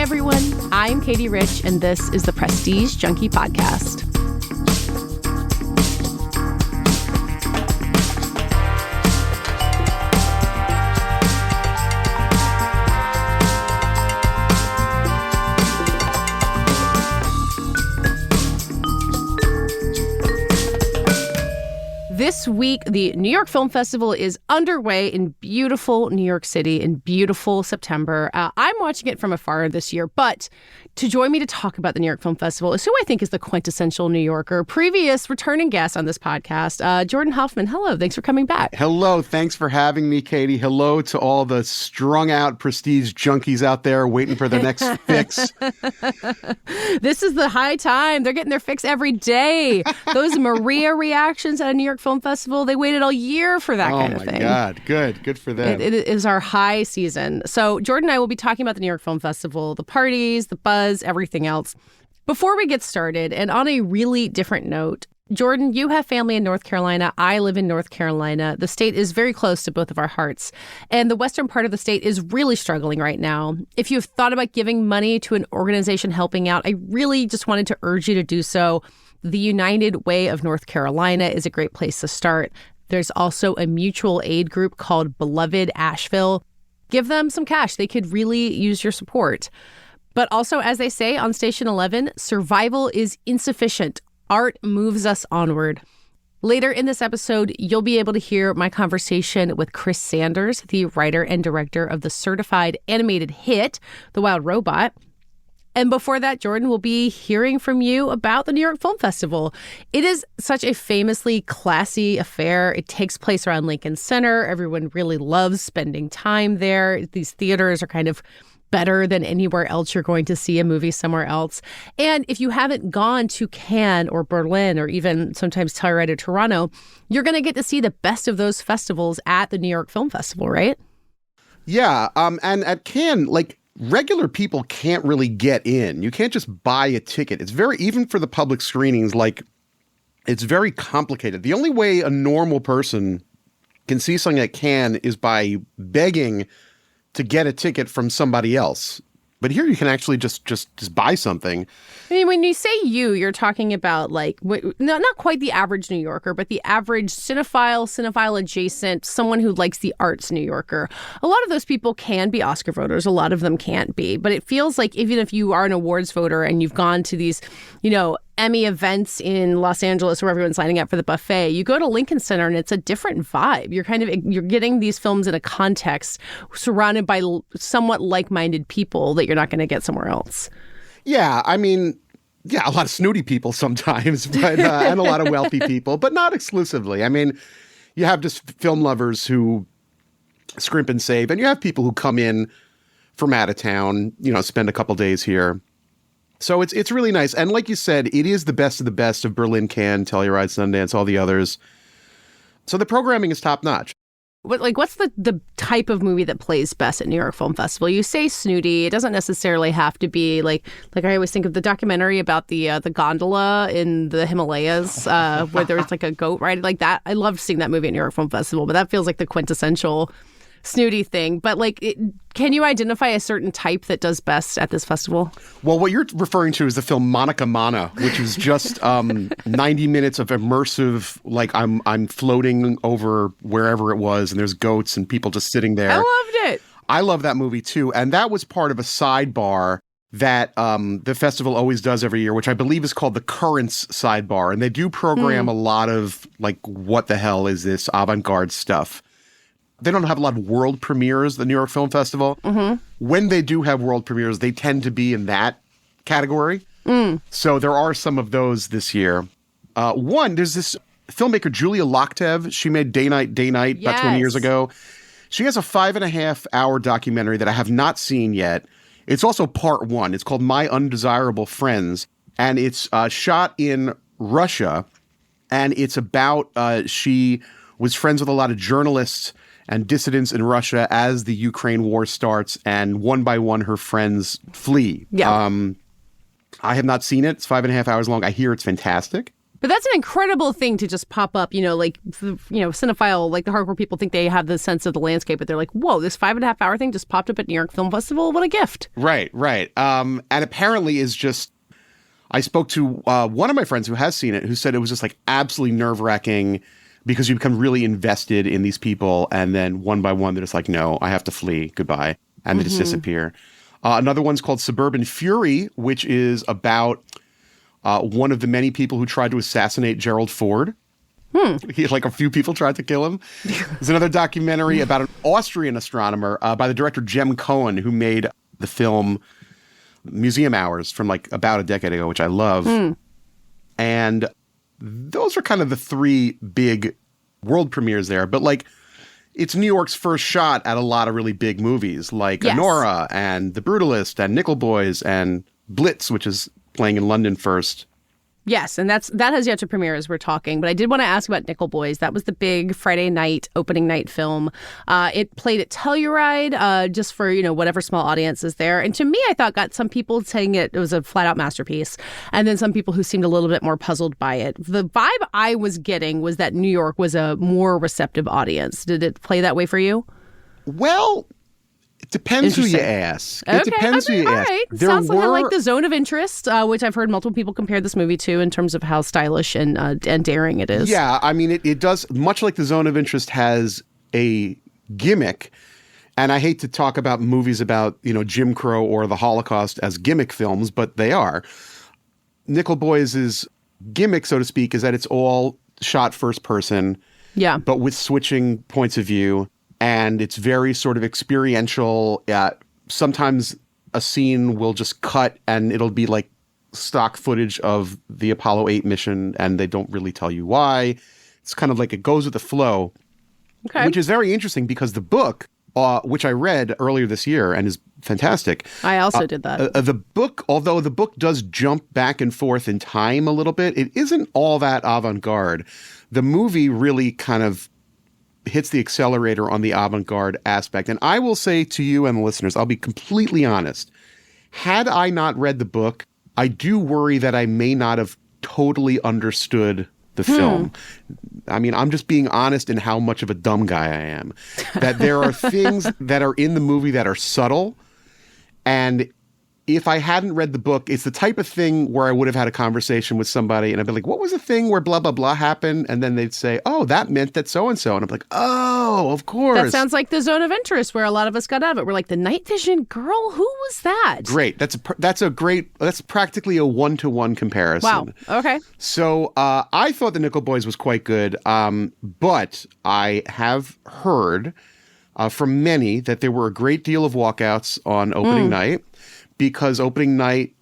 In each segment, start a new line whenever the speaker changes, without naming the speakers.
everyone. I'm Katie Rich, and this is the Prestige Junkie Podcast. This week, the New York Film Festival is underway in beautiful New York City in beautiful September. I'm watching it from afar this year, but to join me to talk about the New York Film Festival is who I think is the quintessential New Yorker, previous returning guest on this podcast, Jordan Hoffman. Hello, thanks for coming back.
Hello, thanks for having me, Katie. Hello to all the strung out prestige junkies out there waiting for their next fix.
This is the high time. They're getting their fix every day. Those Maria reactions at a New York Film Festival, they waited all year for that kind of thing.
Oh my God, good for them.
It is our high season. So Jordan and I will be talking about the New York Film Festival, the parties, the buzz, everything else. Before we get started, and on a really different note, Jordan, you have family in North Carolina. I live in North Carolina. The state is very close to both of our hearts. And the western part of the state is really struggling right now. If you've thought about giving money to an organization helping out, I really just wanted to urge you to do so. The United Way of North Carolina is a great place to start. There's also a mutual aid group called Beloved Asheville. Give them some cash. They could really use your support. But also, as they say on Station 11, survival is insufficient. Art moves us onward. Later in this episode, you'll be able to hear my conversation with Chris Sanders, the writer and director of the certified animated hit, The Wild Robot. And before that, Jordan, will be hearing from you about the New York Film Festival. It is such a famously classy affair. It takes place around Lincoln Center. Everyone really loves spending time there. These theaters are kind of better than anywhere else you're going to see a movie somewhere else. And if you haven't gone to Cannes or Berlin or even sometimes Telluride or Toronto, you're going to get to see the best of those festivals at the New York Film Festival, right?
Yeah, and at Cannes, regular people can't really get in. You can't just buy a ticket. It's even for the public screenings, it's very complicated. The only way a normal person can see something at Cannes is by begging to get a ticket from somebody else. But here you can actually just buy something.
I mean, when you say you're talking about not quite the average New Yorker, but the average cinephile adjacent, someone who likes the arts New Yorker. A lot of those people can be Oscar voters. A lot of them can't be. But it feels like even if you are an awards voter and you've gone to these, Emmy events in Los Angeles where everyone's lining up for the buffet, you go to Lincoln Center and it's a different vibe. You're getting these films in a context surrounded by somewhat like-minded people that you're not going to get somewhere else.
Yeah, I mean, a lot of snooty people sometimes, but and a lot of wealthy people, but not exclusively. I mean, you have just film lovers who scrimp and save, and you have people who come in from out of town, spend a couple days here. So it's really nice. And like you said, it is the best of Berlin, Cannes, Telluride, Sundance, all the others. So the programming is top notch.
What's the type of movie that plays best at New York Film Festival? You say snooty. It doesn't necessarily have to be like I always think of the documentary about the gondola in the Himalayas where there's a goat ride like that. I loved seeing that movie at New York Film Festival, but that feels like the quintessential snooty thing. But can you identify a certain type that does best at this festival?
Well, what you're referring to is the film Monica Mana, which is just 90 minutes of immersive, I'm floating over wherever it was, and there's goats and people just sitting there.
I loved it.
I love that movie too. And that was part of a sidebar that the festival always does every year, which I believe is called the Currents Sidebar. And they do program a lot of what the hell is this avant-garde stuff. They don't have a lot of world premieres, the New York Film Festival. Mm-hmm. When they do have world premieres, they tend to be in that category. So there are some of those this year. There's this filmmaker, Julia Loktev. She made Day Night about 20 years ago. She has a 5.5-hour documentary that I have not seen yet. It's also part one. It's called My Undesirable Friends. And it's shot in Russia. And it's about she was friends with a lot of journalists and dissidents in Russia as the Ukraine war starts, and one by one her friends flee. Yeah. I have not seen it. It's 5.5 hours long. I hear it's fantastic.
But that's an incredible thing to just pop up, cinephile, like the hardcore people think they have the sense of the landscape, but they're like, whoa, this 5.5 hour thing just popped up at New York Film Festival. What a gift.
Right. And apparently is just, I spoke to one of my friends who has seen it, who said it was just like absolutely nerve-wracking because you become really invested in these people. And then one by one, they're just like, no, I have to flee. Goodbye. And they just disappear. Another one's called Suburban Fury, which is about one of the many people who tried to assassinate Gerald Ford. Like a few people tried to kill him. There's another documentary about an Austrian astronomer by the director Jem Cohen, who made the film Museum Hours from like about a decade ago, which I love. And those are kind of the three big world premieres there. But like, it's New York's first shot at a lot of really big movies like Anora and The Brutalist and Nickel Boys and Blitz, which is playing in London first.
Yes, and that has yet to premiere as we're talking. But I did want to ask about Nickel Boys. That was the big Friday night, opening night film. It played at Telluride just for, whatever small audience is there. And to me, I thought got some people saying it was a flat out masterpiece. And then some people who seemed a little bit more puzzled by it. The vibe I was getting was that New York was a more receptive audience. Did it play that way for you?
Well, it depends who you ask.
Okay.
It depends who you ask.
Right. Sounds kind of like The Zone of Interest, which I've heard multiple people compare this movie to in terms of how stylish and daring it is.
Yeah, I mean, it does, much like The Zone of Interest has a gimmick, and I hate to talk about movies about, Jim Crow or the Holocaust as gimmick films, but they are. Nickel Boys' gimmick, so to speak, is that it's all shot first person, but with switching points of view. And it's very sort of experiential. Sometimes a scene will just cut and it'll be like stock footage of the Apollo 8 mission and they don't really tell you why. It's kind of like it goes with the flow, which is very interesting because the book, which I read earlier this year and is fantastic.
I also did that.
The book, although the book does jump back and forth in time a little bit, it isn't all that avant-garde. The movie really kind of hits the accelerator on the avant-garde aspect. And I will say to you and the listeners, I'll be completely honest. Had I not read the book, I do worry that I may not have totally understood the film. I mean, I'm just being honest in how much of a dumb guy I am. That there are things that are in the movie that are subtle. And if I hadn't read the book, it's the type of thing where I would have had a conversation with somebody and I'd be like, what was the thing where blah, blah, blah happened? And then they'd say, oh, that meant that so-and-so. And I'm like, oh, of course.
That sounds like The Zone of Interest where a lot of us got out of it. We're like, the night vision girl? Who was that?
Great. That's practically a one-to-one comparison.
Wow. Okay.
So I thought The Nickel Boys was quite good. But I have heard from many that there were a great deal of walkouts on opening night. Because opening night,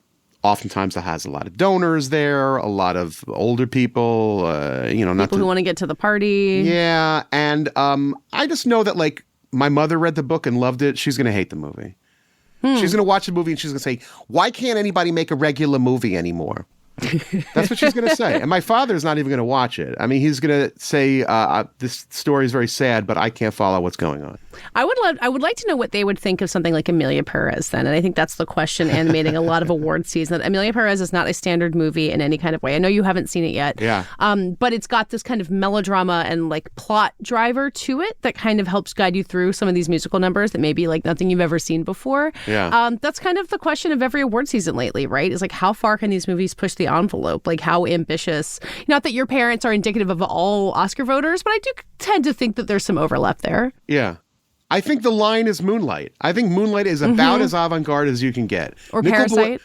oftentimes it has a lot of donors there, a lot of older people,
people who want to get to the party.
Yeah, and I just know that like my mother read the book and loved it. She's going to hate the movie. She's going to watch the movie and she's going to say, "Why can't anybody make a regular movie anymore?" That's what she's going to say. And my father's not even going to watch it. I mean, he's going to say, this story is very sad, but I can't follow what's going on.
I would like to know what they would think of something like Amelia Perez then. And I think that's the question animating a lot of award season. Amelia Perez is not a standard movie in any kind of way. I know you haven't seen it yet.
Yeah.
But it's got this kind of melodrama and like plot driver to it that kind of helps guide you through some of these musical numbers that may be like nothing you've ever seen before.
Yeah.
That's kind of the question of every award season lately, right? Is like, how far can these movies push the envelope? Like, how ambitious? Not that your parents are indicative of all Oscar voters, but I do tend to think that there's some overlap there.
Yeah. I think the line is Moonlight. I think Moonlight is about as avant-garde as you can get.
Or Parasite.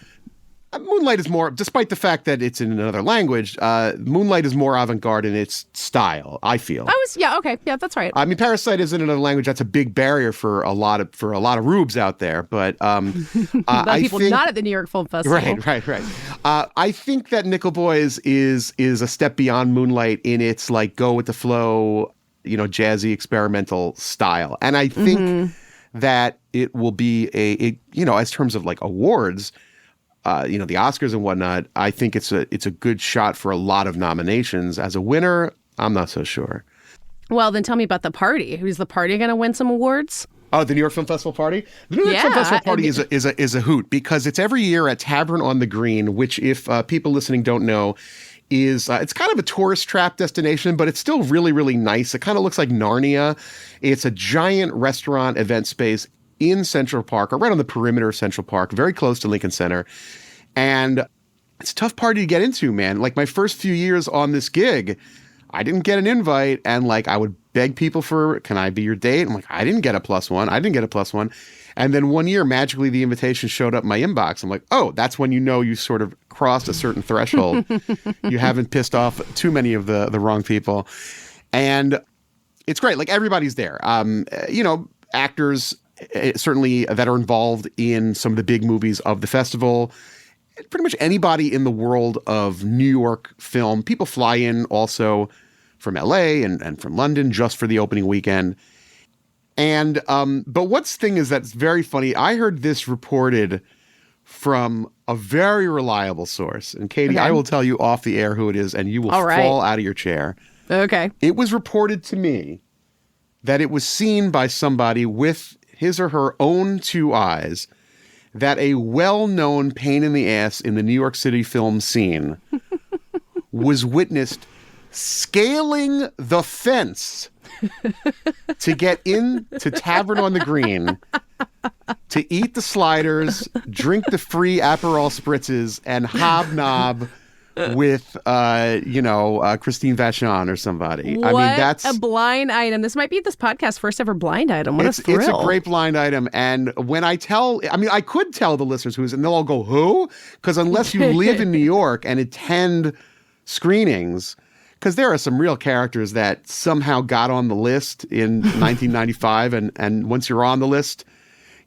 Moonlight is more, despite the fact that it's in another language, Moonlight is more avant-garde in its style, I feel.
Okay. Yeah, that's right.
I mean, Parasite is in another language. That's a big barrier for a lot of rubes out there. But
people not at the New York Film Festival.
Right. I think that Nickel Boys is a step beyond Moonlight in its like go with the flow, jazzy experimental style. And I think that it will be as terms of like awards, the Oscars and whatnot, I think it's a good shot for a lot of nominations. As a winner, I'm not so sure.
Well, then tell me about the party. Who's the party going to win some awards?
Oh, the New York Film Festival party? The New York Film Festival party is a hoot because it's every year at Tavern on the Green, which if people listening don't know, is it's kind of a tourist trap destination, but it's still really, really nice. It kind of looks like Narnia. It's a giant restaurant event space in Central Park, or right on the perimeter of Central Park, very close to Lincoln Center. And it's a tough party to get into, man. Like my first few years on this gig, I didn't get an invite, and like I would beg people for, can I be your date? I'm like, I didn't get a +1. I didn't get a +1. And then one year, magically, the invitation showed up in my inbox. I'm like, oh, that's when you know you sort of crossed a certain threshold. You haven't pissed off too many of the wrong people. And it's great. Like everybody's there. Actors certainly that are involved in some of the big movies of the festival. Pretty much anybody in the world of New York film. People fly in also from LA and from London just for the opening weekend. And but what's thing is that's very funny. I heard this reported from a very reliable source. And Katie, I will tell you off the air who it is, and you will fall out of your chair.
Okay.
It was reported to me that it was seen by somebody with his or her own 2 eyes that a well-known pain in the ass in the New York City film scene was witnessed scaling the fence to get into Tavern on the Green to eat the sliders, drink the free Aperol spritzes, and hobnob with, Christine Vachon or somebody.
What
I mean, that's
a blind item. This might be this podcast's first ever blind item. What a thrill.
It's a great blind item. And when I could tell the listeners who is, and they'll all go, who? Because unless you live in New York and attend screenings, because there are some real characters that somehow got on the list in 1995. And once you're on the list,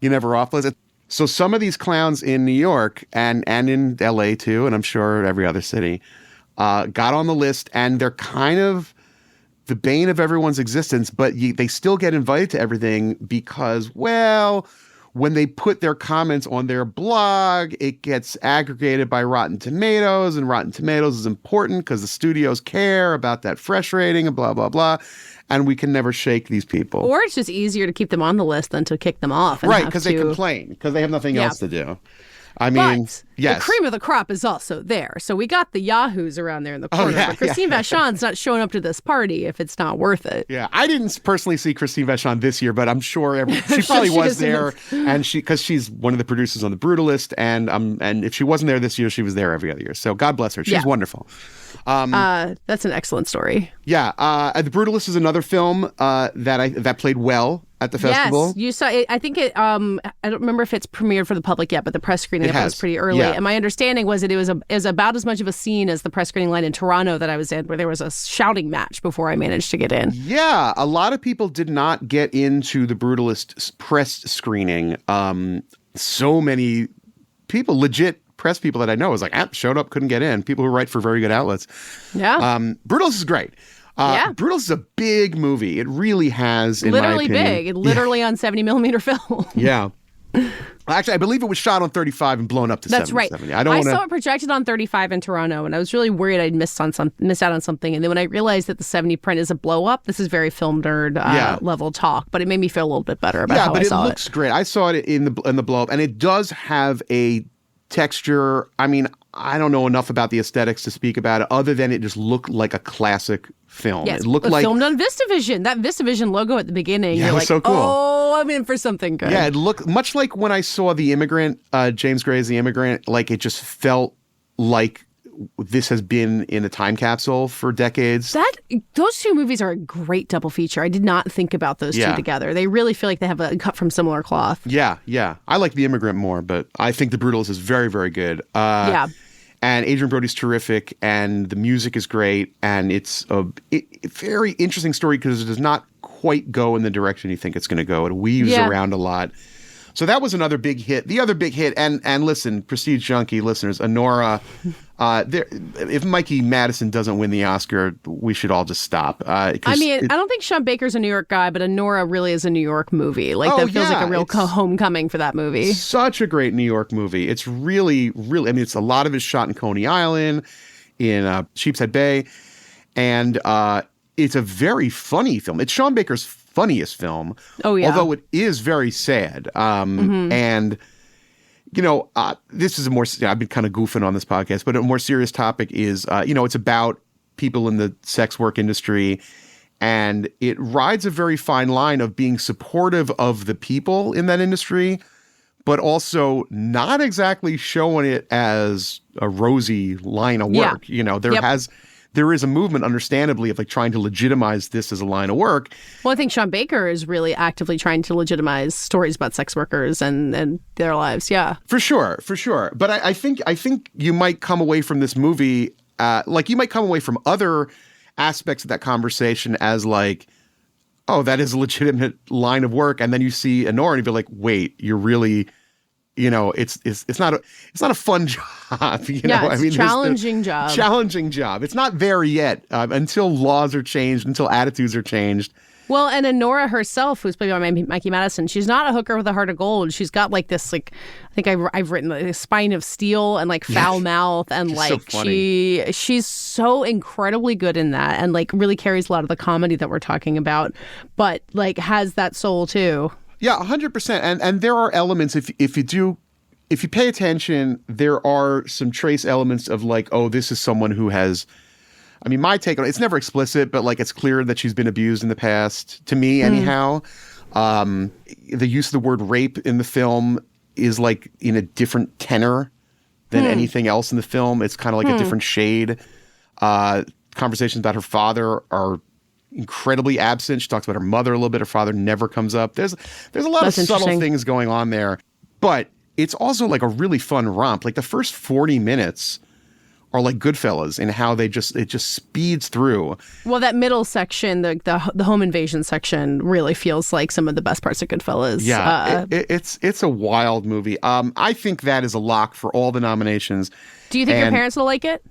you're never off the list. So some of these clowns in New York and in LA too, and I'm sure every other city, got on the list, and they're kind of the bane of everyone's existence, but they still get invited to everything because, well, when they put their comments on their blog, it gets aggregated by Rotten Tomatoes, and Rotten Tomatoes is important because the studios care about that fresh rating and blah, blah, blah. And we can never shake these people.
Or it's just easier to keep them on the list than to kick them off.
Right, because they complain, because they have nothing else to do. I mean,
but
yes.
The cream of the crop is also there. So we got the yahoos around there in the corner. But Christine Vachon's not showing up to this party if it's not worth it.
Yeah, I didn't personally see Christine Vachon this year, but I'm sure she probably was there. And because she's one of the producers on The Brutalist, and if she wasn't there this year, she was there every other year. So God bless her. She's wonderful.
That's an excellent story.
Yeah, The Brutalist is another film that played well at the festival.
Yes, you saw it. I think it. I don't remember if it's premiered for the public yet, but the press screening was pretty early.
Yeah.
And my understanding was that it was about as much of a scene as the press screening line in Toronto that I was in, where there was a shouting match before I managed to get in.
Yeah, a lot of people did not get into the Brutalist press screening. So many people, legit press people that I know, was like, showed up, couldn't get in. People who write for very good outlets.
Yeah.
Brutalist is great. Brutalist is a big movie. It really has, in
literally
my opinion.
big. It literally on 70 millimeter film.
Yeah. Actually, I believe it was shot on 35 and blown up to 70.
That's right.
70.
I saw it projected on 35 in Toronto, and I was really worried I'd miss out on something. And then when I realized that the 70 print is a blow up, this is very film nerd level talk, but it made me feel a little bit better about how I saw it.
Yeah, but it looks great. I saw it in the blow up, and it does have a texture. I mean, I don't know enough about the aesthetics to speak about it, other than it just looked like a classic film.
Yes,
it looked like
filmed on VistaVision. That VistaVision logo at the beginning.
Yeah,
you're like,
so cool.
Oh, I'm in for something good.
Yeah, it looked much like when I saw The Immigrant, James Gray's The Immigrant. Like it just felt like this has been in a time capsule for decades.
Those two movies are a great double feature. I did not think about those two together. They really feel like they have a cut from similar cloth.
Yeah. I like The Immigrant more, but I think The Brutalist is very, very good. And Adrian Brody's terrific, and the music is great, and it's a very interesting story because it does not quite go in the direction you think it's going to go. It weaves around a lot. So that was another big hit. The other big hit, and listen, Prestige Junkie listeners, Honora, if Mikey Madison doesn't win the Oscar, we should all just stop. I
don't think Sean Baker's a New York guy, but Honora really is a New York movie. That feels like a real homecoming for that movie.
Such a great New York movie. It's really, really, it's a lot of it shot in Coney Island, in Sheepshead Bay, and it's a very funny film. It's Sean Baker's funniest film. Oh, yeah. Although it is very sad. And This is I've been kind of goofing on this podcast, but a more serious topic is, it's about people in the sex work industry, and it rides a very fine line of being supportive of the people in that industry, but also not exactly showing it as a rosy line of work.
Yeah.
There is a movement, understandably, of like trying to legitimize this as a line of work.
Well, I think Sean Baker is really actively trying to legitimize stories about sex workers and their lives. Yeah,
for sure. But I think you might come away from this movie, you might come away from other aspects of that conversation as like, oh, that is a legitimate line of work, and then you see Honora and you be like, wait, you're really. It's not a fun job.
It's a challenging job.
Challenging job. It's not there yet until laws are changed, until attitudes are changed.
Well, and Honora herself, who's played by Mikey Madison, she's not a hooker with a heart of gold. She's got like this, I think I've written a spine of steel and like foul mouth, and she's so incredibly good in that, and like really carries a lot of the comedy that we're talking about, but like has that soul too.
Yeah, 100%. And there are elements, if you pay attention, there are some trace elements of like, oh, this is someone who has, my take on it, it's never explicit, but like it's clear that she's been abused in the past, to me anyhow. The use of the word rape in the film is like in a different tenor than anything else in the film. It's kind of like a different shade. Conversations about her father are incredibly absent. She talks about her mother a little bit. Her father never comes up. There's a lot of subtle things going on there, but it's also like a really fun romp. Like the first 40 minutes are like Goodfellas in how it just speeds through.
Well, that middle section, the home invasion section, really feels like some of the best parts of Goodfellas.
Yeah, it's a wild movie. I think that is a lock for all the nominations.
Do you think your parents will like it?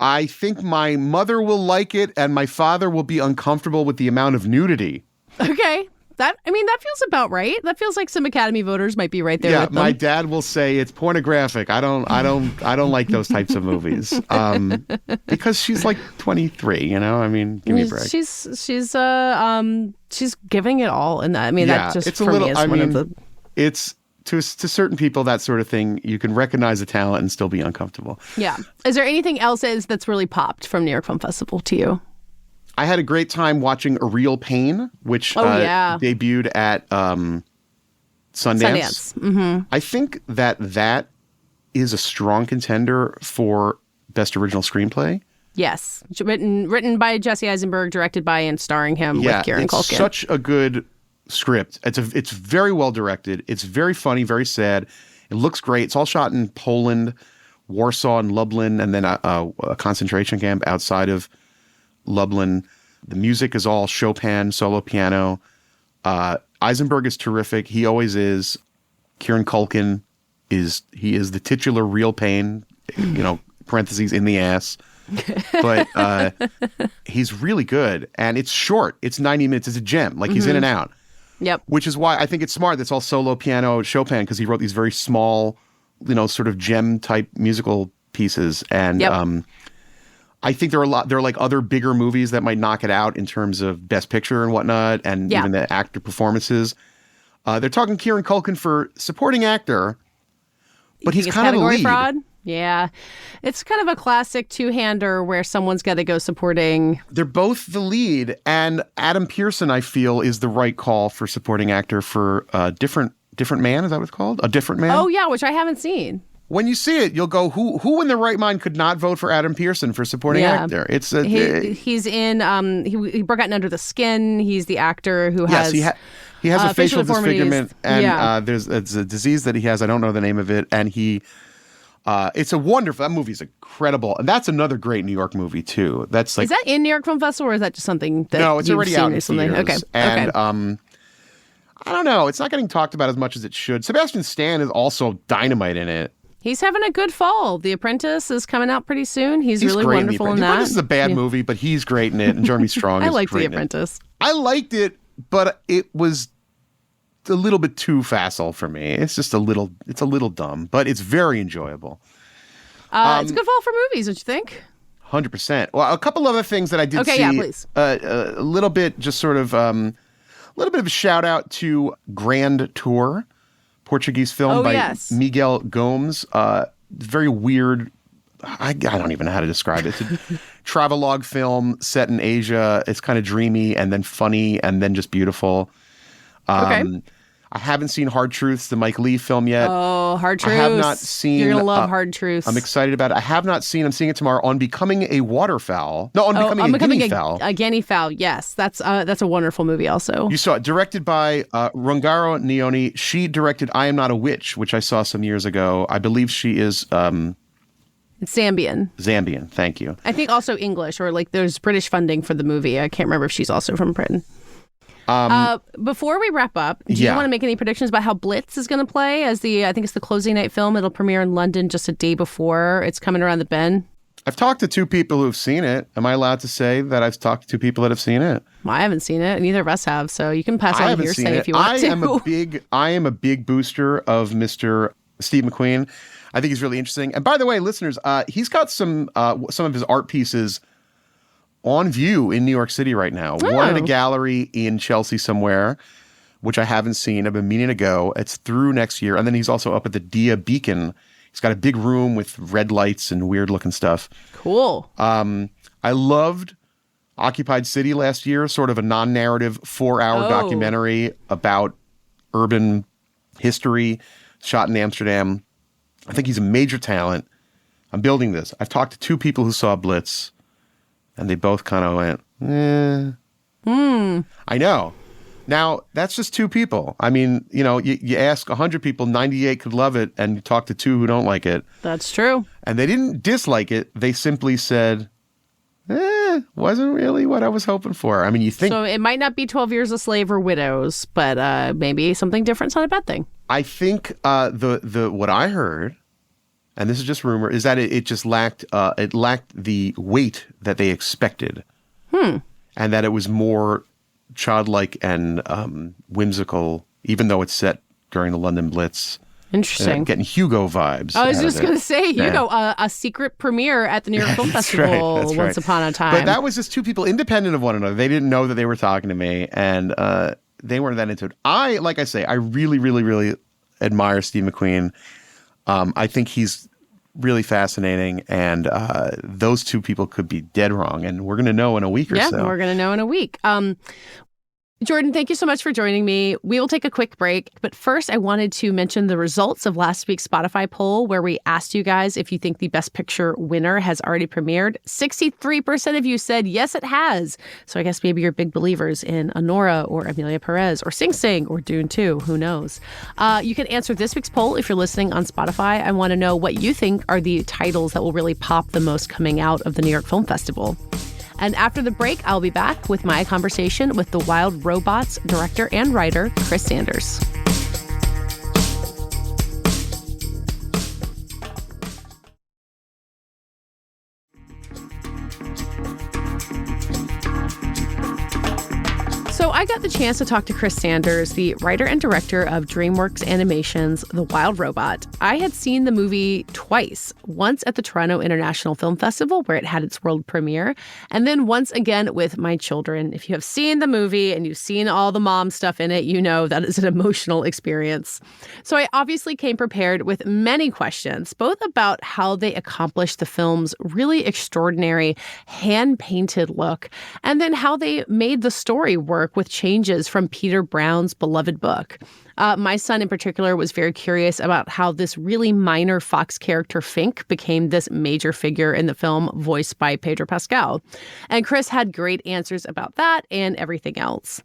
I think my mother will like it, and my father will be uncomfortable with the amount of nudity.
Okay. That feels about right. That feels like some Academy voters might be right there.
Yeah,
with them.
My dad will say it's pornographic. I don't like those types of movies. Because she's like 23, give me a break.
She's giving it all in that. That just
it's
for me is one of the.
It's to certain people, that sort of thing. You can recognize the talent and still be uncomfortable.
Yeah. Is there anything else that's really popped from New York Film Festival to you?
I had a great time watching A Real Pain, which debuted at Sundance.
Mm-hmm.
I think that is a strong contender for Best Original Screenplay.
Yes. Written by Jesse Eisenberg, directed by and starring him with Kieran Culkin.
It's such a good script. It's very well directed. It's very funny, very sad. It looks great. It's all shot in Poland, Warsaw, and Lublin, and then a concentration camp outside of Lublin. The music is all Chopin, solo piano. Eisenberg is terrific. He always is. Kieran Culkin is the titular Real Pain, parentheses in the ass. But he's really good. And it's short. It's 90 minutes. It's a gem. Like he's in and out.
Yep.
Which is why I think it's smart that's all solo piano Chopin, because he wrote these very small, sort of gem type musical pieces. And I think there are like other bigger movies that might knock it out in terms of Best Picture and whatnot, and even the actor performances. They're talking Kieran Culkin for supporting actor, but he's kind of the lead.
Fraud? Yeah. It's kind of a classic two-hander where someone's got to go supporting.
They're both the lead, and Adam Pearson, I feel, is the right call for supporting actor for Different Man. Is that what it's called? A Different Man?
Oh, yeah, which I haven't seen.
When you see it, you'll go, who in their right mind could not vote for Adam Pearson for supporting actor? It's
he's in he broke out in Under the Skin. He's the actor who has
he has a facial disfigurement, and it's a disease that he has. I don't know the name of it, and it's a wonderful. That movie's incredible, and that's another great New York movie too. That's like,
is that in New York Film Festival, or is that just something that
no? It's already out in theaters.
Okay,
and I don't know. It's not getting talked about as much as it should. Sebastian Stan is also dynamite in it.
He's having a good fall. The Apprentice is coming out pretty soon. He's really wonderful in that. The
Apprentice is a bad movie, but he's great in it. And Jeremy Strong is
I like
great
The Apprentice.
I liked it, but it was a little bit too facile for me. It's a little dumb, but it's very enjoyable.
It's a good fall for movies, don't you think?
100%. Well, a couple other things that I did see.
Okay, yeah, please.
A little bit, just sort of, a little bit of a shout out to Grand Tour, Portuguese film by Miguel Gomes. Very weird. I don't even know how to describe it. It's a travelogue film set in Asia. It's kind of dreamy and then funny and then just beautiful.
Okay.
I haven't seen Hard Truths, the Mike Leigh film yet.
Oh, Hard Truths.
I have not seen.
You're going to love Hard Truths.
I'm excited about it. I have not seen. I'm seeing it tomorrow. On Becoming a Waterfowl. No, On Becoming a Guinea Fowl.
A Guinea Fowl, yes. That's a wonderful movie also.
You saw it. Directed by Rungaro Nioni. She directed I Am Not a Witch, which I saw some years ago. I believe she is...
It's Zambian.
Zambian, thank you.
I think also English, or like there's British funding for the movie. I can't remember if she's also from Britain. Before we wrap up, do you want to make any predictions about how Blitz is going to play as I think it's the closing night film. It'll premiere in London just a day before. It's coming around the bend.
I've talked to 2 people who've seen it. Am I allowed to say that I've talked to 2 people that have seen it?
Well, I haven't seen it. Neither of us have. So you can pass on hearsay if you want to.
I am a big booster of Mr. Steve McQueen. I think he's really interesting. And by the way, listeners, he's got some of his art pieces on view in New York City right now.
Oh.
One at a gallery in Chelsea somewhere, which I haven't seen. I've been meaning to go. It's through next year. And then he's also up at the Dia Beacon. He's got a big room with red lights and weird looking stuff.
Cool.
I loved Occupied City last year, sort of a non-narrative 4-hour documentary about urban history shot in Amsterdam. I think he's a major talent. I'm building this. I've talked to 2 people who saw Blitz, and they both kind of went, I know. Now, that's just 2 people. I mean, you ask 100 people, 98 could love it, and you talk to 2 who don't like it.
That's true.
And they didn't dislike it. They simply said, wasn't really what I was hoping for. I mean, you think...
So it might not be 12 Years a Slave or Widows, but maybe something different's not a bad thing.
I think the what I heard, and this is just rumor, is that it just lacked the weight that they expected, and that it was more childlike and whimsical, even though it's set during the London Blitz.
Interesting.
Getting Hugo vibes.
I was just going to say, Hugo, a secret premiere at the New York Film Festival once upon a time.
But that was just 2 people independent of one another. They didn't know that they were talking to me, and they weren't that into it. Like I say, I really, really, really admire Steve McQueen. I think he's really fascinating, and those 2 people could be dead wrong, and we're going to know in a week or so.
Yeah, we're going to know in a week. Jordan, thank you so much for joining me. We will take a quick break, but first I wanted to mention the results of last week's Spotify poll where we asked you guys if you think the Best Picture winner has already premiered. 63% of you said yes, it has. So I guess maybe you're big believers in Anora or Amelia Perez or Sing Sing or Dune 2. Who knows? You can answer this week's poll if you're listening on Spotify. I want to know what you think are the titles that will really pop the most coming out of the New York Film Festival. And after the break, I'll be back with my conversation with The Wild Robots director and writer, Chris Sanders. So I got the chance to talk to Chris Sanders, the writer and director of DreamWorks Animation's The Wild Robot. I had seen the movie twice, once at the Toronto International Film Festival, where it had its world premiere, and then once again with my children. If you have seen the movie and you've seen all the mom stuff in it, you know that is an emotional experience. So I obviously came prepared with many questions, both about how they accomplished the film's really extraordinary hand-painted look, and then how they made the story work with changes from Peter Brown's beloved book. My son in particular was very curious about how this really minor Fox character Fink became this major figure in the film voiced by Pedro Pascal. And Chris had great answers about that and everything else.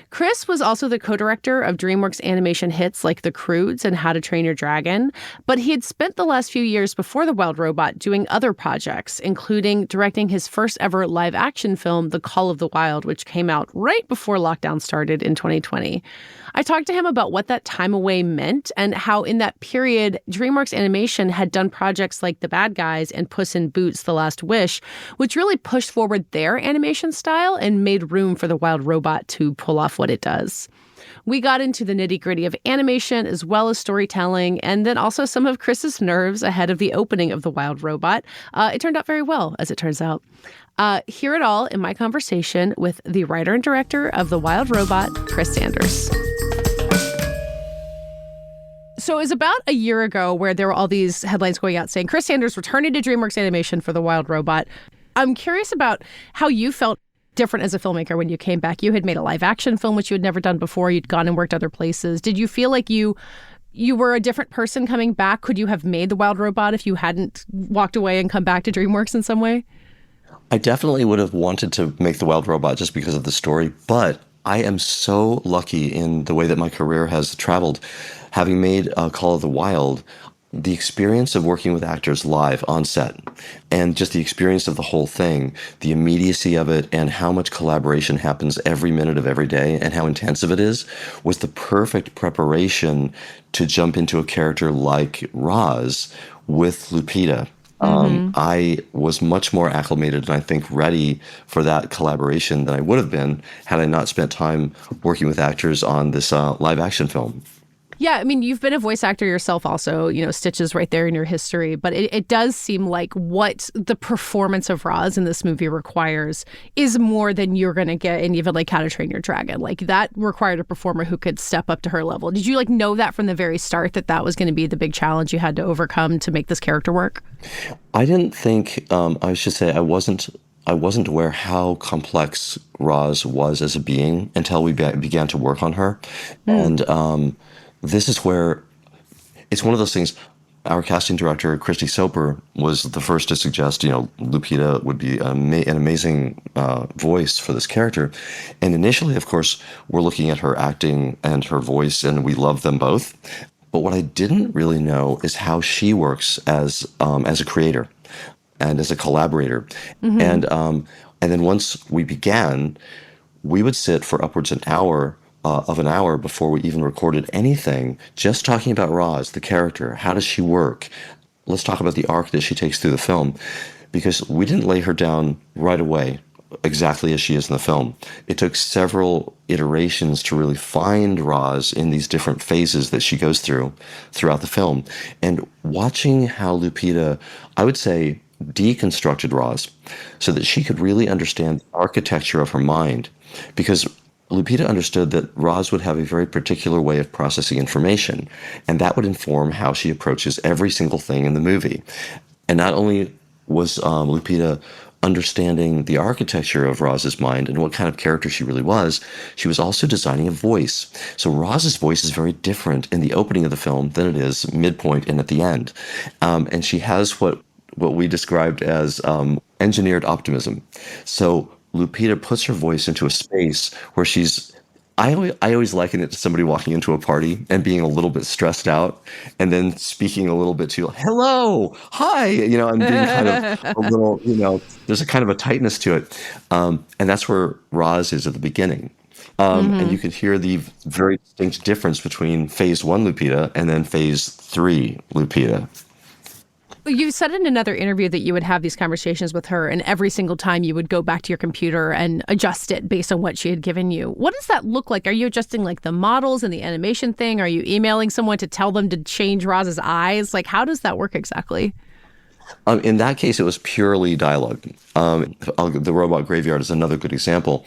Chris was also the co-director of DreamWorks animation hits like The Croods and How to Train Your Dragon, but he had spent the last few years before The Wild Robot doing other projects, including directing his first ever live-action film, The Call of the Wild, which came out right before lockdown started in 2020. I talked to him about what that time away meant and how in that period, DreamWorks Animation had done projects like The Bad Guys and Puss in Boots: The Last Wish, which really pushed forward their animation style and made room for The Wild Robot to pull off what it does. We got into the nitty-gritty of animation as well as storytelling, and then also some of Chris's nerves ahead of the opening of The Wild Robot. It turned out very well, as it turns out. Hear it all in my conversation with the writer and director of The Wild Robot, Chris Sanders. So it was about a year ago where there were all these headlines going out saying Chris Sanders returning to DreamWorks Animation for The Wild Robot. I'm curious about how you felt different as a filmmaker when you came back. You had made a live action film, which you had never done before. You'd gone and worked other places. Did you feel like you were a different person coming back? Could you have made The Wild Robot if you hadn't walked away and come back to DreamWorks in some way?
I definitely would have wanted to make The Wild Robot just because of the story, but I am so lucky in the way that my career has traveled. Having made Call of the Wild, the experience of working with actors live on set and just the experience of the whole thing, the immediacy of it and how much collaboration happens every minute of every day and how intensive it is was the perfect preparation to jump into a character like Roz with Lupita. I was much more acclimated and I think ready for that collaboration than I would have been had I not spent time working with actors on this live action film.
Yeah, I mean, you've been a voice actor yourself also, Stitch is right there in your history, but it does seem like what the performance of Roz in this movie requires is more than you're going to get in even like How to Train Your Dragon. Like that required a performer who could step up to her level. Did you know that from the very start that was going to be the big challenge you had to overcome to make this character work?
I didn't think, I should say I wasn't aware how complex Roz was as a being until we began to work on her. And this is where it's one of those things. Our casting director, Christy Soper, was the first to suggest, Lupita would be an amazing voice for this character. And initially, of course, we're looking at her acting and her voice, and we love them both. But what I didn't really know is how she works as a creator and as a collaborator. And then once we began, we would sit for upwards an hour before we even recorded anything, just talking about Roz, the character. How does she work? Let's talk about the arc that she takes through the film, because we didn't lay her down right away exactly as she is in the film. It took several iterations to really find Roz in these different phases that she goes through throughout the film. And watching how Lupita, I would say, deconstructed Roz so that she could really understand the architecture of her mind, because Lupita understood that Roz would have a very particular way of processing information, and that would inform how she approaches every single thing in the movie. And not only was Lupita understanding the architecture of Roz's mind and what kind of character she really was, she was also designing a voice. So Roz's voice is very different in the opening of the film than it is midpoint and at the end. And she has what we described as engineered optimism. So Lupita puts her voice into a space where I always liken it to somebody walking into a party and being a little bit stressed out and then speaking a little bit to, hello, hi, and being kind of a little, there's a kind of a tightness to it. And that's where Roz is at the beginning. And you could hear the very distinct difference between phase 1 Lupita and then phase 3 Lupita.
You said in another interview that you would have these conversations with her, and every single time you would go back to your computer and adjust it based on what she had given you. What does that look like? Are you adjusting like the models and the animation thing? Are you emailing someone to tell them to change Roz's eyes? Like, how does that work exactly?
In that case, it was purely dialogue. The Robot Graveyard is another good example.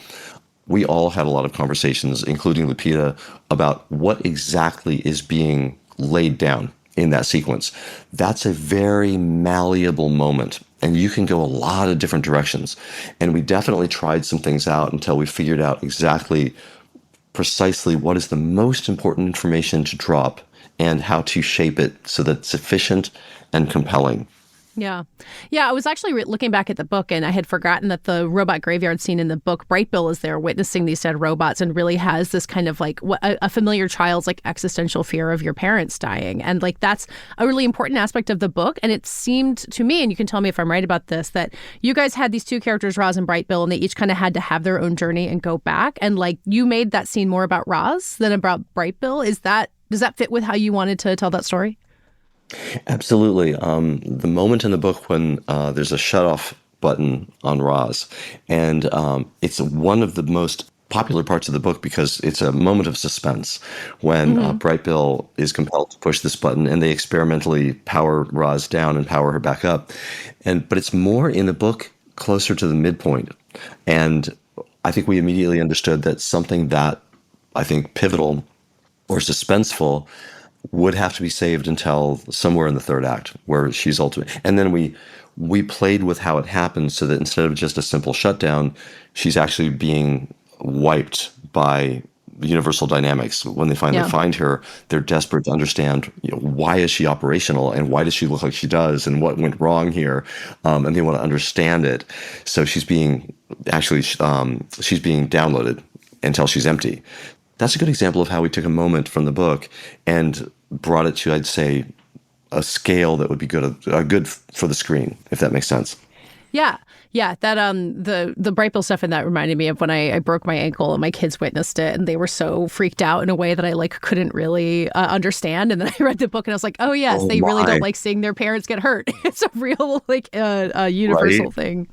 We all had a lot of conversations, including Lupita, about what exactly is being laid down in that sequence. That's a very malleable moment, and you can go a lot of different directions. And we definitely tried some things out until we figured out exactly, precisely what is the most important information to drop and how to shape it so that it's efficient and compelling.
Yeah. I was actually looking back at the book, and I had forgotten that the robot graveyard scene in the book, Bright Bill is there witnessing these dead robots and really has this kind of like a familiar child's like existential fear of your parents dying. And like that's a really important aspect of the book. And it seemed to me, and you can tell me if I'm right about this, that you guys had these two characters, Roz and Bright Bill, and they each kind of had to have their own journey and go back. And like you made that scene more about Roz than about Bright Bill. Does that fit with how you wanted to tell that story?
Absolutely. The moment in the book when there's a shut-off button on Roz, and it's one of the most popular parts of the book because it's a moment of suspense when Bright Bill is compelled to push this button, and they experimentally power Roz down and power her back up. But it's more in the book closer to the midpoint, and I think we immediately understood that something that I think pivotal or suspenseful would have to be saved until somewhere in the third act, where she's ultimate. And then we played with how it happens, so that instead of just a simple shutdown, she's actually being wiped by universal dynamics. When they finally find her, they're desperate to understand, why is she operational, and why does she look like she does, and what went wrong here, and they want to understand it. So she's being downloaded until she's empty. That's a good example of how we took a moment from the book and brought it to, I'd say, a scale that would be good for the screen, if that makes sense.
Yeah, that the bright bill stuff in that reminded me of when I broke my ankle and my kids witnessed it, and they were so freaked out in a way that I couldn't really understand. And then I read the book and I was like, oh yes, they really don't like seeing their parents get hurt. It's a real universal thing.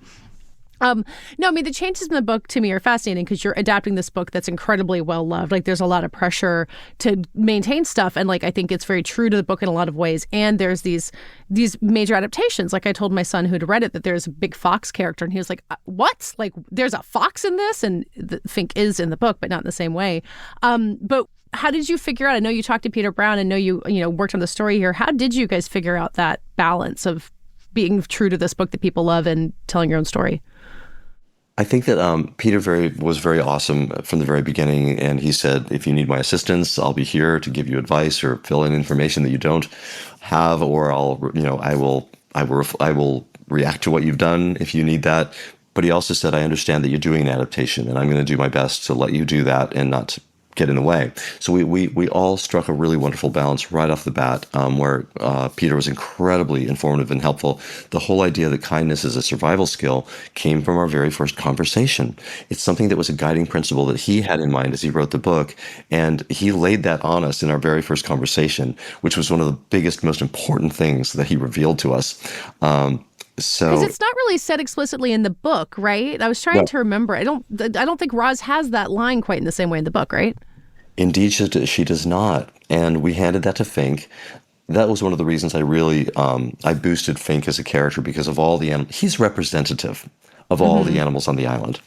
No, I mean, the changes in the book to me are fascinating because you're adapting this book that's incredibly well loved. There's a lot of pressure to maintain stuff. And I think it's very true to the book in a lot of ways. And there's these major adaptations. I told my son who'd read it that there's a big fox character, and he was like, what? There's a fox in this? And Fink is in the book, but not in the same way. But how did you figure out? I know you talked to Peter Brown and know you worked on the story here. How did you guys figure out that balance of being true to this book that people love and telling your own story?
I think that Peter was very awesome from the very beginning, and he said, if you need my assistance, I'll be here to give you advice or fill in information that you don't have, or I will react to what you've done if you need that. But he also said, I understand that you're doing an adaptation, and I'm going to do my best to let you do that and not get in the way. So we all struck a really wonderful balance right off the bat, where Peter was incredibly informative and helpful. The whole idea that kindness is a survival skill came from our very first conversation. It's something that was a guiding principle that he had in mind as he wrote the book, and he laid that on us in our very first conversation, which was one of the biggest, most important things that he revealed to us. Because
it's not really said explicitly in the book, right? I was trying to remember. I don't think Roz has that line quite in the same way in the book, right?
Indeed, she does not. And we handed that to Fink. That was one of the reasons I really I boosted Fink as a character, because of all the animals. He's representative of all the animals on the island.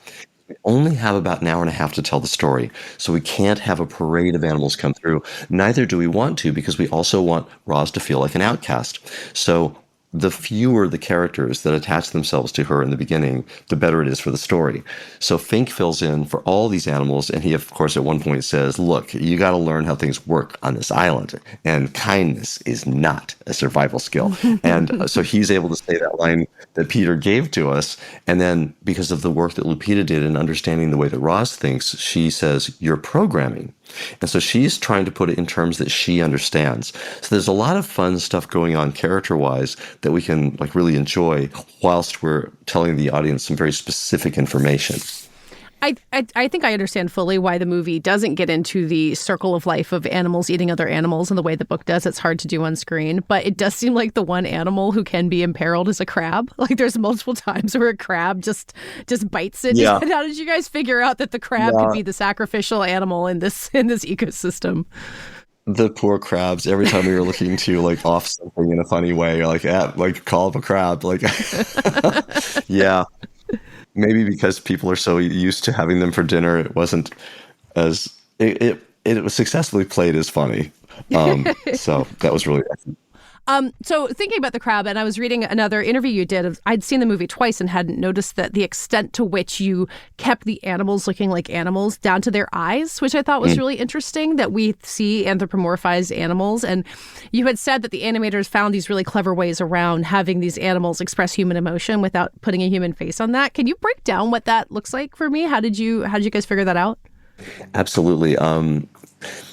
We only have about an hour and a half to tell the story, so we can't have a parade of animals come through. Neither do we want to, because we also want Roz to feel like an outcast. So the fewer the characters that attach themselves to her in the beginning, the better it is for the story. So Fink fills in for all these animals, and he, of course, at one point says, look, you got to learn how things work on this island, and kindness is not a survival skill. And so he's able to say that line that Peter gave to us, and then because of the work that Lupita did in understanding the way that Roz thinks, she says, you're programming. And so she's trying to put it in terms that she understands. So there's a lot of fun stuff going on character-wise that we can really enjoy whilst we're telling the audience some very specific information.
I think I understand fully why the movie doesn't get into the circle of life of animals eating other animals in the way the book does. It's hard to do on screen, but it does seem like the one animal who can be imperiled is a crab. There's multiple times where a crab just bites it.
Yeah.
How did you guys figure out that the crab could be the sacrificial animal in this ecosystem?
The poor crabs. Every time we were looking to off something in a funny way, call up a crab, yeah. Maybe because people are so used to having them for dinner, it wasn't as it was successfully played as funny. So that was really excellent.
So thinking about the crab, and I was reading another interview you did. I'd seen the movie twice and hadn't noticed that the extent to which you kept the animals looking like animals down to their eyes, which I thought was really interesting, that we see anthropomorphized animals. And you had said that the animators found these really clever ways around having these animals express human emotion without putting a human face on that. Can you break down what that looks like for me? How did you guys figure that out?
Absolutely.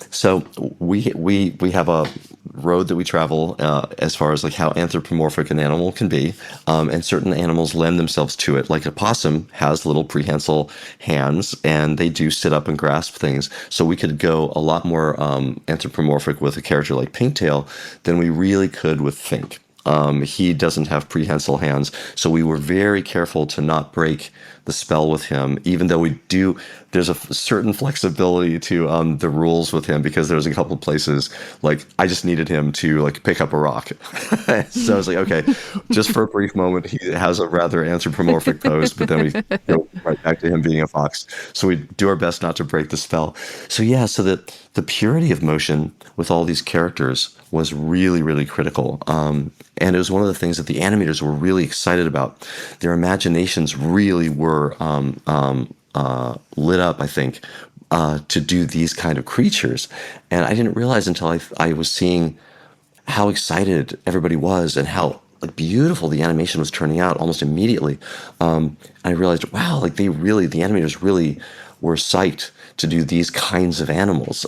So we have a road that we travel as far as how anthropomorphic an animal can be, and certain animals lend themselves to it. Like a possum has little prehensile hands, and they do sit up and grasp things. So we could go a lot more anthropomorphic with a character like Pinktail than we really could with Fink. He doesn't have prehensile hands, so we were very careful to not break the spell with him, even though we do. There's a certain flexibility to the rules with him, because there's a couple places I just needed him to pick up a rock. So I was like, okay, just for a brief moment, he has a rather anthropomorphic pose, but then we go right back to him being a fox. So we do our best not to break the spell. So yeah, so that the purity of motion with all these characters was really, really critical. And it was one of the things that the animators were really excited about. Their imaginations really were lit up, I think, to do these kind of creatures. And I didn't realize until I was seeing how excited everybody was and how like beautiful the animation was turning out almost immediately. I realized, wow, like the animators really were psyched to do these kinds of animals.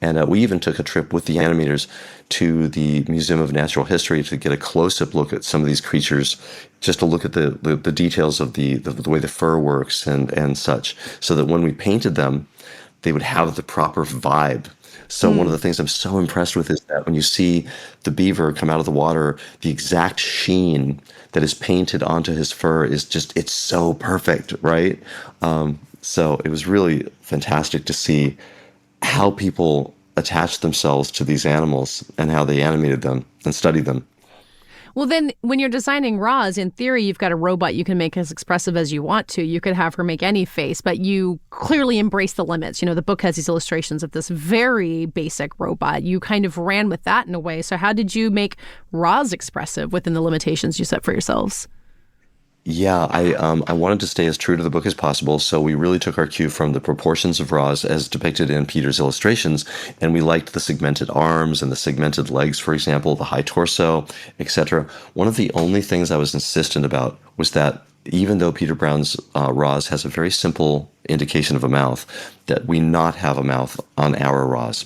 And we even took a trip with the animators to the Museum of Natural History to get a close-up look at some of these creatures, just to look at the details of the way the fur works and such, so that when we painted them, they would have the proper vibe. So one of the things I'm so impressed with is that when you see the beaver come out of the water, the exact sheen that is painted onto his fur is just, it's so perfect, right? So it was really fantastic to see how people attached themselves to these animals and how they animated them and studied them.
Well, then when you're designing Roz, in theory, you've got a robot you can make as expressive as you want to. You could have her make any face, but you clearly embrace the limits. You know, the book has these illustrations of this very basic robot. You kind of ran with that in a way. So how did you make Roz expressive within the limitations you set for yourselves?
Yeah, I wanted to stay as true to the book as possible, so we really took our cue from the proportions of Roz as depicted in Peter's illustrations, and we liked the segmented arms and the segmented legs, for example, the high torso, etc. One of the only things I was insistent about was that even though Peter Brown's Roz has a very simple indication of a mouth, that we not have a mouth on our Roz.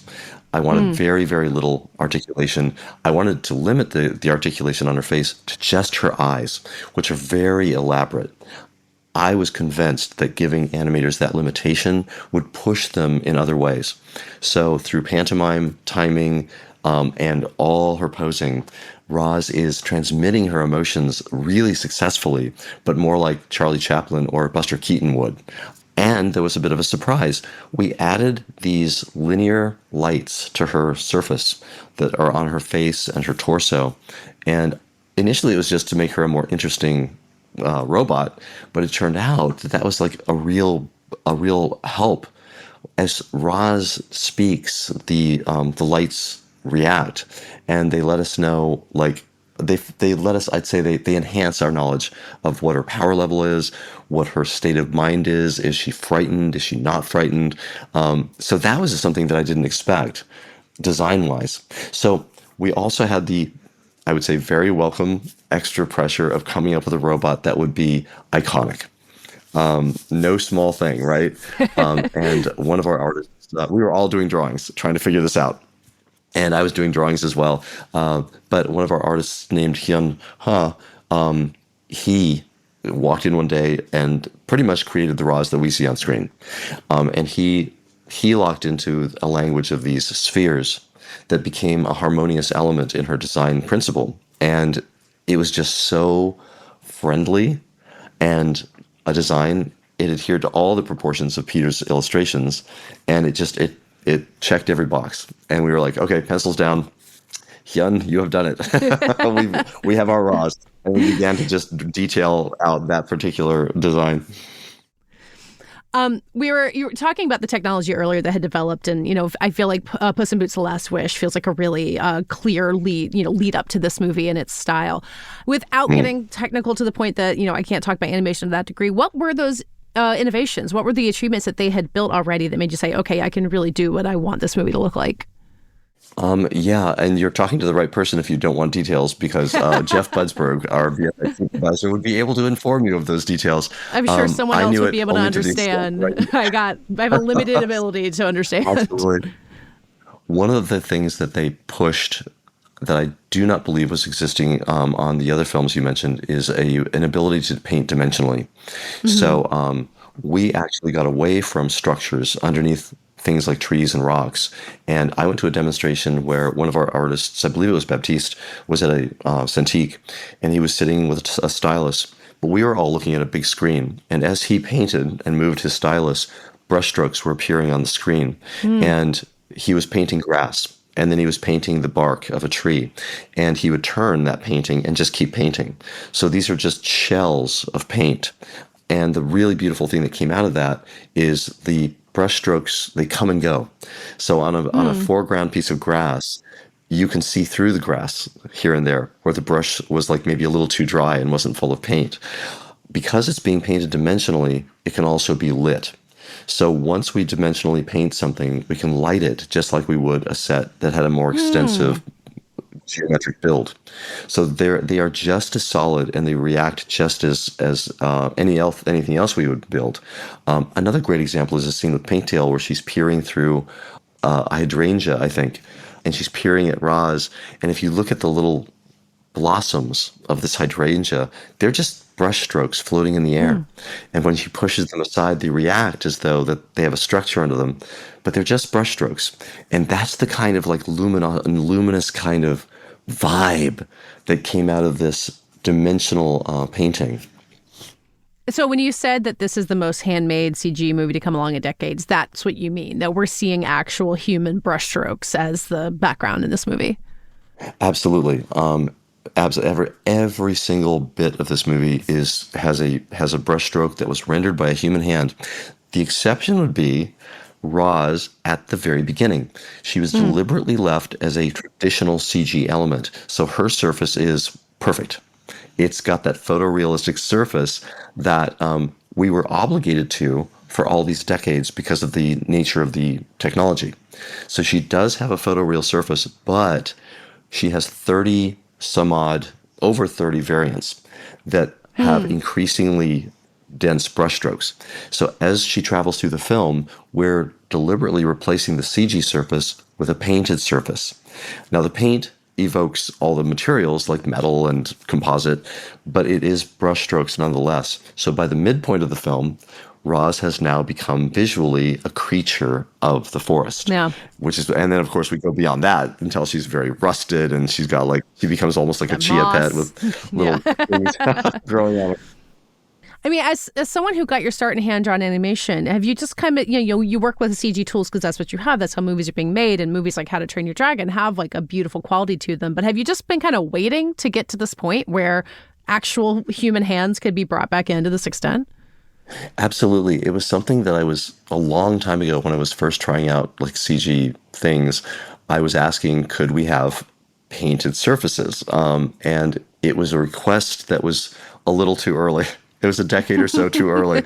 I wanted very, very little articulation. I wanted to limit the articulation on her face to just her eyes, which are very elaborate. I was convinced that giving animators that limitation would push them in other ways. So through pantomime, timing, and all her posing, Roz is transmitting her emotions really successfully, but more like Charlie Chaplin or Buster Keaton would. And there was a bit of a surprise. We added these linear lights to her surface that are on her face and her torso. And initially it was just to make her a more interesting robot, but it turned out that that was like a real help. As Roz speaks, the lights react, and they let us know, like, they let us, I'd say they enhance our knowledge of what her power level is, what her state of mind is she frightened, is she not frightened? So that was something that I didn't expect, design-wise. So we also had I would say, very welcome extra pressure of coming up with a robot that would be iconic. No small thing, right? And one of our artists, we were all doing drawings, trying to figure this out. And I was doing drawings as well. But one of our artists named Hyun Ha, he walked in one day and pretty much created the Roz that we see on screen. And he locked into a language of these spheres that became a harmonious element in her design principle. And it was just so friendly and a design. It adhered to all the proportions of Peter's illustrations, and it checked every box. And we were like, okay, pencils down. Hyun, you have done it. we have our Roz. And we began to just detail out that particular design.
You were talking about the technology earlier that had developed, and I feel like Puss in Boots: The Last Wish feels like a really clear lead up to this movie and its style. Without getting technical to the point that I can't talk about animation to that degree, what were those innovations? What were the achievements that they had built already that made you say, okay, I can really do what I want this movie to look like?
Yeah, and you're talking to the right person if you don't want details, because Jeff Budsberg, our VFX supervisor, would be able to inform you of those details.
I'm sure someone else would be able to understand. I have a limited ability to understand.
Absolutely. One of the things that they pushed that I do not believe was existing on the other films you mentioned is an ability to paint dimensionally. Mm-hmm. So we actually got away from structures underneath things like trees and rocks. And I went to a demonstration where one of our artists, I believe it was Baptiste, was at a Cintiq, and he was sitting with a stylus. But we were all looking at a big screen. And as he painted and moved his stylus, brushstrokes were appearing on the screen. And he was painting grass. And then he was painting the bark of a tree. And he would turn that painting and just keep painting. So these are just shells of paint. And the really beautiful thing that came out of that is the brush strokes, they come and go. So on a foreground piece of grass, you can see through the grass here and there where the brush was like maybe a little too dry and wasn't full of paint. Because it's being painted dimensionally, it can also be lit. So once we dimensionally paint something, we can light it just like we would a set that had a more extensive geometric build. So they are just as solid and they react just as anything else we would build. Another great example is a scene with Paintail where she's peering through a hydrangea, I think, and she's peering at Roz. And if you look at the little blossoms of this hydrangea, they're just brush strokes floating in the air. And when she pushes them aside, they react as though that they have a structure under them, but they're just brush strokes. And that's the kind of like luminous kind of vibe that came out of this dimensional painting.
So when you said that this is the most handmade CG movie to come along in decades, that's what you mean, that we're seeing actual human brushstrokes as the background in this movie?
Absolutely. Every single bit of this movie has a brushstroke that was rendered by a human hand. The exception would be Roz at the very beginning. She was deliberately left as a traditional CG element, so her surface is perfect. It's got that photorealistic surface that we were obligated to for all these decades because of the nature of the technology. So she does have a photoreal surface, but she has 30 some odd, over 30 variants that have increasingly dense brushstrokes. So as she travels through the film, we're deliberately replacing the CG surface with a painted surface. Now the paint evokes all the materials like metal and composite, but it is brushstrokes nonetheless. So by the midpoint of the film, Roz has now become visually a creature of the forest.
Yeah.
And then of course we go beyond that until she's very rusted and she becomes almost like a chia pet with little things growing on it.
I mean, as someone who got your start in hand-drawn animation, have you just kind of, you work with CG tools because that's what you have. That's how movies are being made, and movies like How to Train Your Dragon have like a beautiful quality to them. But have you just been kind of waiting to get to this point where actual human hands could be brought back in to this extent?
Absolutely. It was something that I was a long time ago when I was first trying out like CG things. I was asking, could we have painted surfaces? And it was a request that was a little too early. It was a decade or so too early.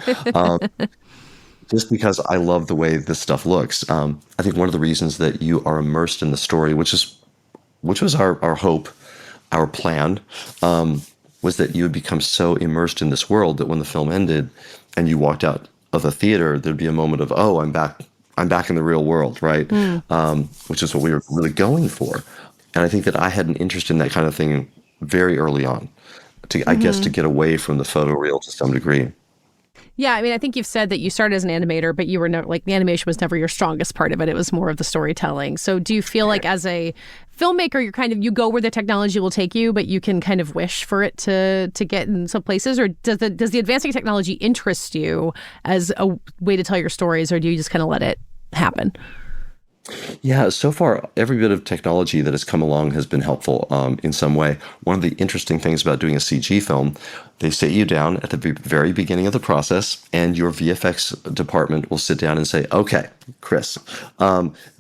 Just because I love the way this stuff looks. I think one of the reasons that you are immersed in the story, which was our hope, our plan, was that you would become so immersed in this world that when the film ended and you walked out of the theater, there'd be a moment of, oh, I'm back in the real world, right? Which is what we were really going for. And I think that I had an interest in that kind of thing very early on, I guess to get away from the photoreal to some degree.
Yeah, I mean, I think you've said that you started as an animator, but you were never, like, the animation was never your strongest part of it. It was more of the storytelling. So do you feel like as a filmmaker, you go where the technology will take you, but you can kind of wish for it to get in some places? Or does the advancing technology interest you as a way to tell your stories, or do you just kind of let it happen?
Yeah, so far, every bit of technology that has come along has been helpful in some way. One of the interesting things about doing a CG film, they sit you down at the very beginning of the process, and your VFX department will sit down and say, okay, Chris,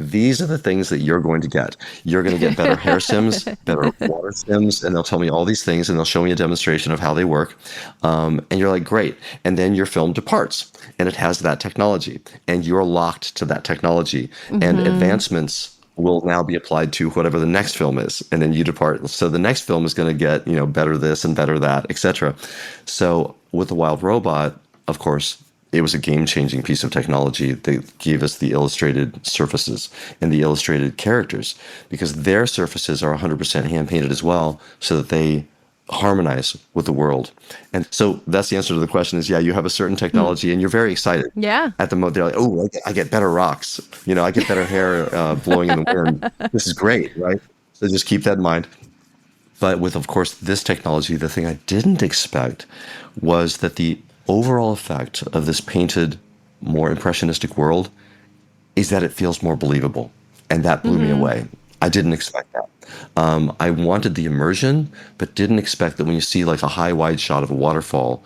these are the things that you're going to get. You're going to get better hair sims, better water sims, and they'll tell me all these things, and they'll show me a demonstration of how they work. And you're like, great. And then your film departs, and it has that technology, and you're locked to that technology. And advancements will now be applied to whatever the next film is, and then you depart. So the next film is going to get, better this and better that, etc. So with The Wild Robot, of course, it was a game-changing piece of technology that gave us the illustrated surfaces and the illustrated characters, because their surfaces are 100% hand-painted as well, so that they harmonize with the world. And so that's the answer to the question is, yeah, you have a certain technology and you're very excited.
Yeah.
At the moment, they're like, oh, I get better rocks. I get better hair blowing in the wind. This is great, right? So just keep that in mind. But with, of course, this technology, the thing I didn't expect was that the overall effect of this painted, more impressionistic world is that it feels more believable. And that blew me away. I didn't expect that. I wanted the immersion, but didn't expect that when you see like a high wide shot of a waterfall,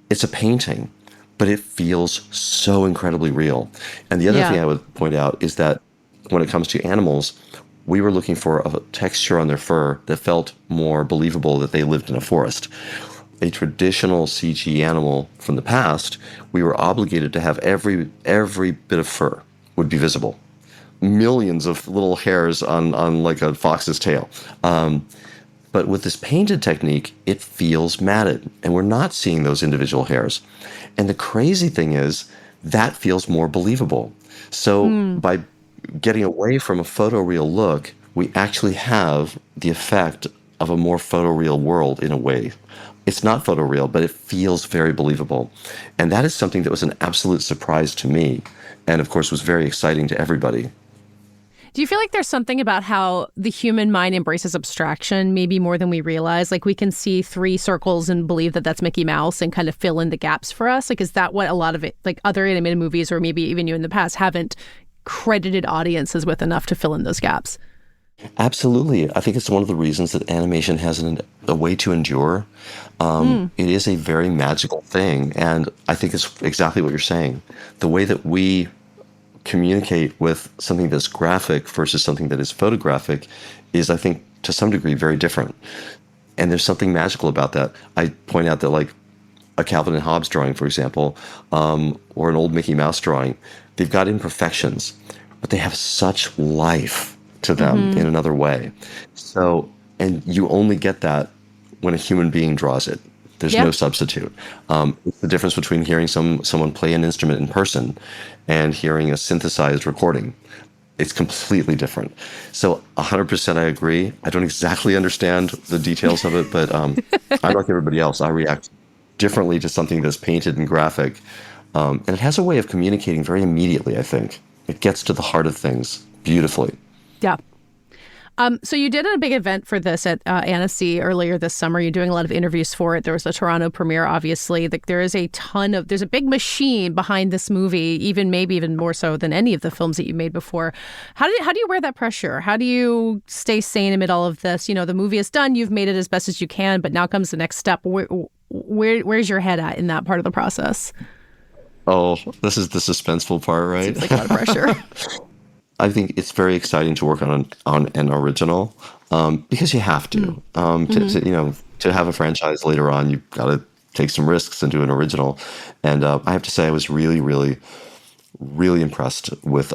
it's a painting, but it feels so incredibly real. And the other thing I would point out is that when it comes to animals, we were looking for a texture on their fur that felt more believable that they lived in a forest. A traditional CG animal from the past, we were obligated to have every bit of fur would be visible. Millions of little hairs on like a fox's tail. But with this painted technique, it feels matted, and we're not seeing those individual hairs. And the crazy thing is, that feels more believable. So by getting away from a photoreal look, we actually have the effect of a more photoreal world in a way. It's not photoreal, but it feels very believable. And that is something that was an absolute surprise to me, and of course was very exciting to everybody.
Do you feel like there's something about how the human mind embraces abstraction maybe more than we realize? Like we can see 3 circles and believe that that's Mickey Mouse and kind of fill in the gaps for us? Like, is that what a lot of it, like other animated movies or maybe even you in the past haven't credited audiences with enough to fill in those gaps?
Absolutely. I think it's one of the reasons that animation has a way to endure. It is a very magical thing. And I think it's exactly what you're saying. The way that we communicate with something that's graphic versus something that is photographic is, I think, to some degree, very different. And there's something magical about that. I point out that, like, a Calvin and Hobbes drawing, for example, or an old Mickey Mouse drawing, they've got imperfections, but they have such life to them in another way. So, and you only get that when a human being draws it. There's no substitute. It's the difference between hearing someone play an instrument in person and hearing a synthesized recording. It's completely different. So 100% I agree. I don't exactly understand the details of it, but I'm like everybody else. I react differently to something that's painted and graphic. And it has a way of communicating very immediately, I think. It gets to the heart of things beautifully.
Yeah. So you did a big event for this at Annecy earlier this summer. You're doing a lot of interviews for it. There was a Toronto premiere, obviously. There's a big machine behind this movie, maybe even more so than any of the films that you made before. How do you wear that pressure? How do you stay sane amid all of this? You know, the movie is done. You've made it as best as you can, but now comes the next step. Where's your head at in that part of the process?
Oh, this is the suspenseful part, right?
Seems like a lot of pressure.
I think it's very exciting to work on an original because you have to. To have a franchise later on, you've got to take some risks and do an original. And I have to say, I was really, really, really impressed with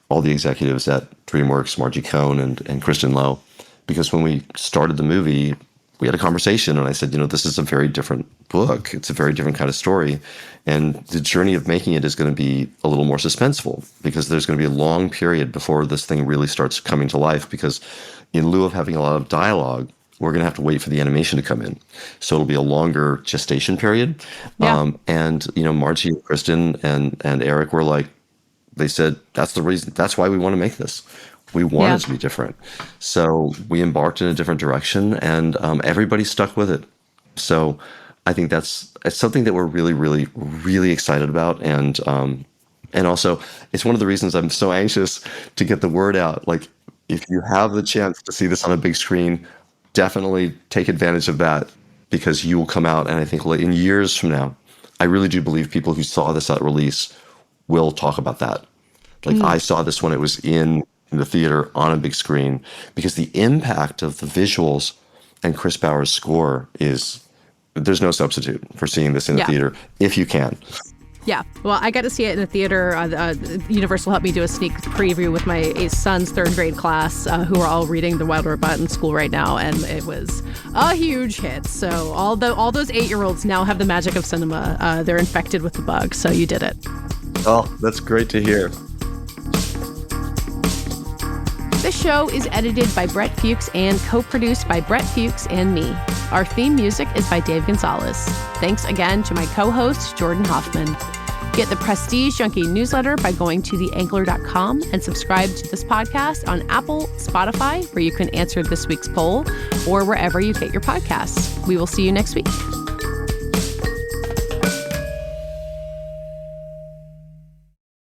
all the executives at DreamWorks, Margie Cohn and Kristen Lowe, because when we started the movie, we had a conversation and I said, this is a very different book. It's a very different kind of story. And the journey of making it is going to be a little more suspenseful because there's going to be a long period before this thing really starts coming to life, because in lieu of having a lot of dialogue, we're going to have to wait for the animation to come in. So it'll be a longer gestation period.
Yeah.
Margie, Kristen, and Eric were like, they said, that's the reason. That's why we want to make this. We wanted to be different. So we embarked in a different direction, and everybody stuck with it. So I think it's something that we're really, really, really excited about. And also, it's one of the reasons I'm so anxious to get the word out. Like, if you have the chance to see this on a big screen, definitely take advantage of that, because you will come out, and I think in years from now, I really do believe people who saw this at release will talk about that. Like, I saw this when it was in the theater on a big screen, because the impact of the visuals and Chris Bauer's score there's no substitute for seeing this in the theater if you can.
Yeah. Well, I got to see it in the theater. Universal helped me do a sneak preview with my son's 3rd grade class, who are all reading The Wild Robot in school right now, and it was a huge hit. So all those 8-year-olds now have the magic of cinema. They're infected with the bug. So you did it.
Oh, that's great to hear.
This show is edited by Brett Fuchs and co-produced by Brett Fuchs and me. Our theme music is by Dave Gonzalez. Thanks again to my co-host, Jordan Hoffman. Get the Prestige Junkie newsletter by going to theangler.com and subscribe to this podcast on Apple, Spotify, where you can answer this week's poll, or wherever you get your podcasts. We will see you next week.